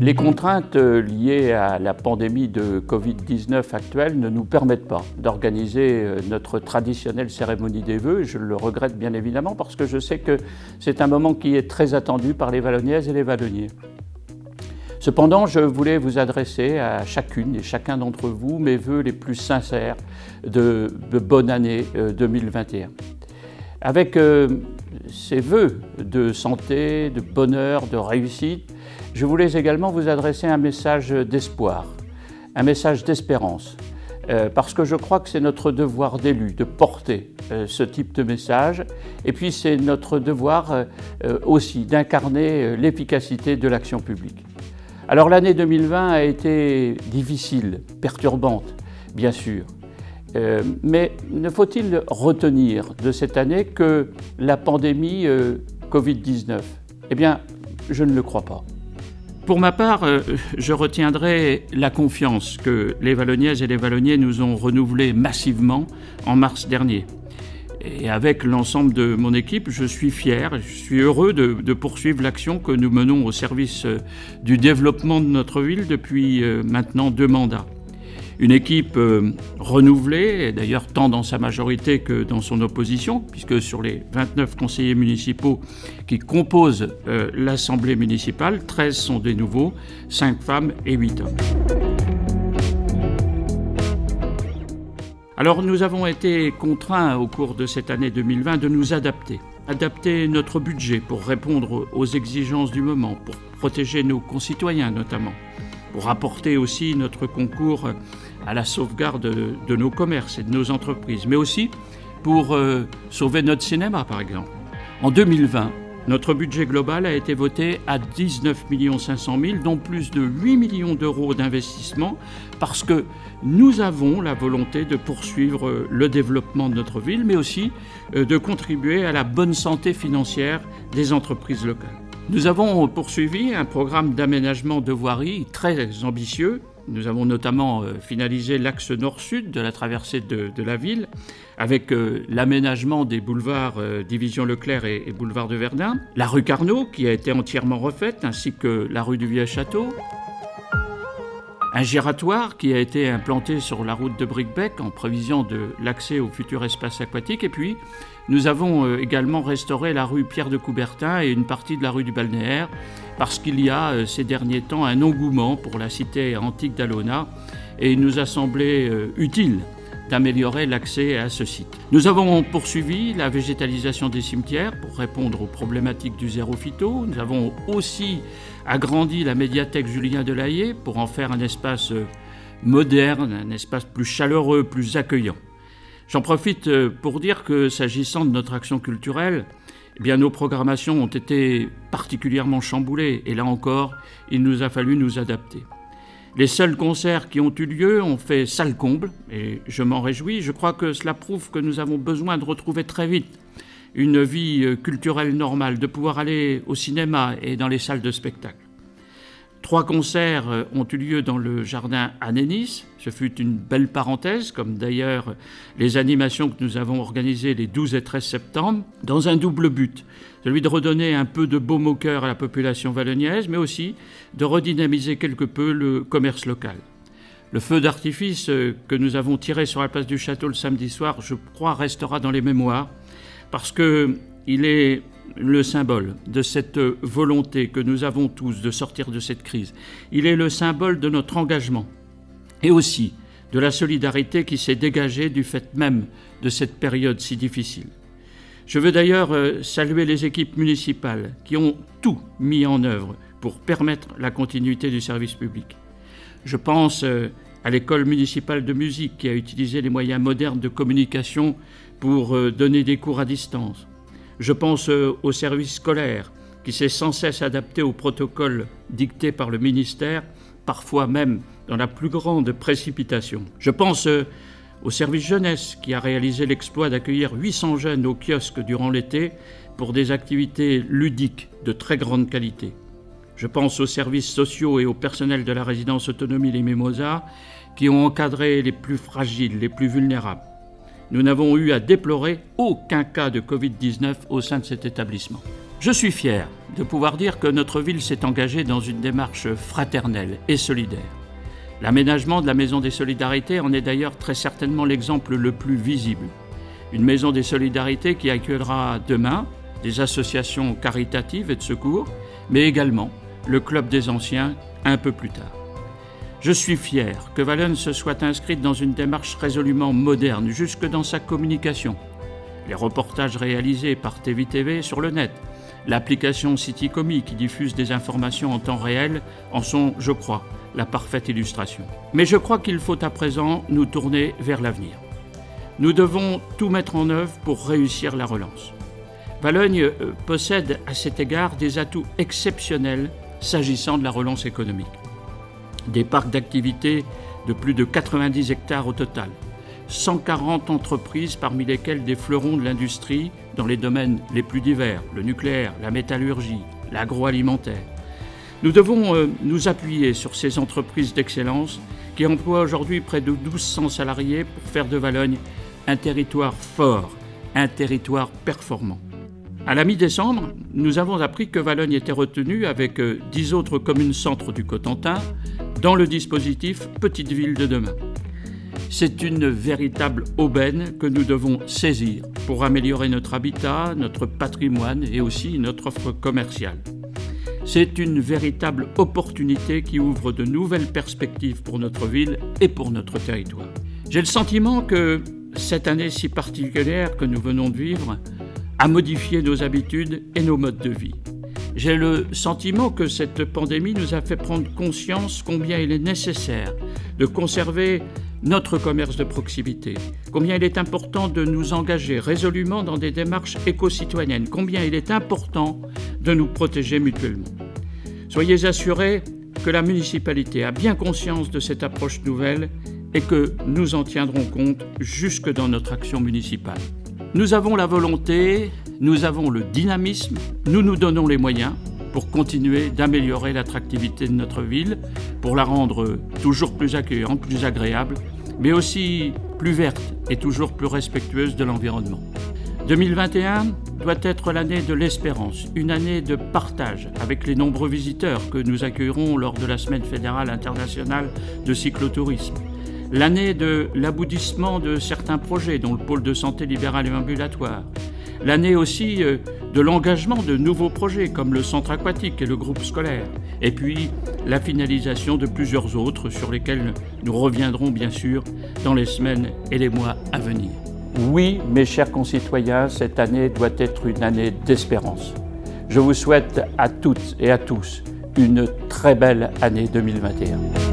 Les contraintes liées à la pandémie de Covid-19 actuelle ne nous permettent pas d'organiser notre traditionnelle cérémonie des vœux. Je le regrette bien évidemment parce que je sais que c'est un moment qui est très attendu par les Vallonniaises et les Vallonniers. Cependant, je voulais vous adresser à chacune et chacun d'entre vous mes vœux les plus sincères de bonne année 2021. Avec ces vœux de santé, de bonheur, de réussite, je voulais également vous adresser un message d'espoir, un message d'espérance, parce que je crois que c'est notre devoir d'élu de porter ce type de message, et puis c'est notre devoir aussi d'incarner l'efficacité de l'action publique. Alors l'année 2020 a été difficile, perturbante, bien sûr, mais ne faut-il retenir de cette année que la pandémie Covid-19 ? Eh bien, je ne le crois pas. Pour ma part, je retiendrai la confiance que les Vallonniaises et les Vallonniers nous ont renouvelée massivement en mars dernier. Et avec l'ensemble de mon équipe, je suis fier, je suis heureux de poursuivre l'action que nous menons au service du développement de notre ville depuis maintenant 2 mandats. Une équipe renouvelée, d'ailleurs tant dans sa majorité que dans son opposition, puisque sur les 29 conseillers municipaux qui composent l'Assemblée municipale, 13 sont des nouveaux, 5 femmes et 8 hommes. Alors nous avons été contraints au cours de cette année 2020 de nous adapter notre budget pour répondre aux exigences du moment, pour protéger nos concitoyens notamment, pour apporter aussi notre concours à la sauvegarde de nos commerces et de nos entreprises, mais aussi pour sauver notre cinéma, par exemple. En 2020, notre budget global a été voté à 19 500 000, dont plus de 8 millions d'euros d'investissement, parce que nous avons la volonté de poursuivre le développement de notre ville, mais aussi de contribuer à la bonne santé financière des entreprises locales. Nous avons poursuivi un programme d'aménagement de voirie très ambitieux. Nous avons notamment finalisé l'axe nord-sud de la traversée de la ville avec l'aménagement des boulevards Division Leclerc et boulevard de Verdun, la rue Carnot qui a été entièrement refaite ainsi que la rue du Vieux-Château, un giratoire qui a été implanté sur la route de Bricbec en prévision de l'accès au futur espace aquatique et puis nous avons également restauré la rue Pierre de Coubertin et une partie de la rue du Balnéaire parce qu'il y a ces derniers temps un engouement pour la cité antique d'Alona et il nous a semblé utile d'améliorer l'accès à ce site. Nous avons poursuivi la végétalisation des cimetières pour répondre aux problématiques du zéro phyto. Nous avons aussi agrandi la médiathèque Julien Delahaye pour en faire un espace moderne, un espace plus chaleureux, plus accueillant. J'en profite pour dire que s'agissant de notre action culturelle, eh bien, nos programmations ont été particulièrement chamboulées et là encore, il nous a fallu nous adapter. Les seuls concerts qui ont eu lieu ont fait salle comble et je m'en réjouis. Je crois que cela prouve que nous avons besoin de retrouver très vite une vie culturelle normale, de pouvoir aller au cinéma et dans les salles de spectacle. 3 concerts ont eu lieu dans le jardin Annénis. Ce fut une belle parenthèse, comme d'ailleurs les animations que nous avons organisées les 12 et 13 septembre, dans un double but, celui de redonner un peu de baume au cœur à la population vallonniaise, mais aussi de redynamiser quelque peu le commerce local. Le feu d'artifice que nous avons tiré sur la place du Château le samedi soir, je crois, restera dans les mémoires, parce qu'il est le symbole de cette volonté que nous avons tous de sortir de cette crise. Il est le symbole de notre engagement et aussi de la solidarité qui s'est dégagée du fait même de cette période si difficile. Je veux d'ailleurs saluer les équipes municipales qui ont tout mis en œuvre pour permettre la continuité du service public. Je pense à l'école municipale de musique qui a utilisé les moyens modernes de communication pour donner des cours à distance. Je pense au service scolaire qui s'est sans cesse adapté aux protocoles dictés par le ministère, parfois même dans la plus grande précipitation. Je pense au service jeunesse qui a réalisé l'exploit d'accueillir 800 jeunes au kiosque durant l'été pour des activités ludiques de très grande qualité. Je pense aux services sociaux et au personnel de la résidence autonomie Les Mimosas qui ont encadré les plus fragiles, les plus vulnérables. nous n'avons eu à déplorer aucun cas de Covid-19 au sein de cet établissement. Je suis fier de pouvoir dire que notre ville s'est engagée dans une démarche fraternelle et solidaire. L'aménagement de la Maison des Solidarités en est d'ailleurs très certainement l'exemple le plus visible. Une Maison des Solidarités qui accueillera demain des associations caritatives et de secours, mais également le Club des Anciens un peu plus tard. Je suis fier que Valognes se soit inscrite dans une démarche résolument moderne, jusque dans sa communication. Les reportages réalisés par TVTV sur le net, l'application Citycomi qui diffuse des informations en temps réel en sont, je crois, la parfaite illustration. Mais je crois qu'il faut à présent nous tourner vers l'avenir. Nous devons tout mettre en œuvre pour réussir la relance. Valognes possède à cet égard des atouts exceptionnels s'agissant de la relance économique. Des parcs d'activités de plus de 90 hectares au total, 140 entreprises parmi lesquelles des fleurons de l'industrie dans les domaines les plus divers, le nucléaire, la métallurgie, l'agroalimentaire. Nous devons nous appuyer sur ces entreprises d'excellence qui emploient aujourd'hui près de 1200 salariés pour faire de Valognes un territoire fort, un territoire performant. À la mi-décembre, nous avons appris que Valognes était retenue avec 10 autres communes-centres du Cotentin dans le dispositif Petite Ville de demain. C'est une véritable aubaine que nous devons saisir pour améliorer notre habitat, notre patrimoine et aussi notre offre commerciale. C'est une véritable opportunité qui ouvre de nouvelles perspectives pour notre ville et pour notre territoire. J'ai le sentiment que cette année si particulière que nous venons de vivre a modifié nos habitudes et nos modes de vie. J'ai le sentiment que cette pandémie nous a fait prendre conscience combien il est nécessaire de conserver notre commerce de proximité, combien il est important de nous engager résolument dans des démarches éco-citoyennes, combien il est important de nous protéger mutuellement. Soyez assurés que la municipalité a bien conscience de cette approche nouvelle et que nous en tiendrons compte jusque dans notre action municipale. Nous avons la volonté, nous avons le dynamisme, nous nous donnons les moyens pour continuer d'améliorer l'attractivité de notre ville, pour la rendre toujours plus accueillante, plus agréable, mais aussi plus verte et toujours plus respectueuse de l'environnement. 2021 doit être l'année de l'espérance, une année de partage avec les nombreux visiteurs que nous accueillerons lors de la Semaine fédérale internationale de cyclotourisme. L'année de l'aboutissement de certains projets, dont le pôle de santé libéral et ambulatoire. L'année aussi de l'engagement de nouveaux projets, comme le centre aquatique et le groupe scolaire. Et puis, la finalisation de plusieurs autres sur lesquels nous reviendrons bien sûr dans les semaines et les mois à venir. Oui, mes chers concitoyens, cette année doit être une année d'espérance. Je vous souhaite à toutes et à tous une très belle année 2021.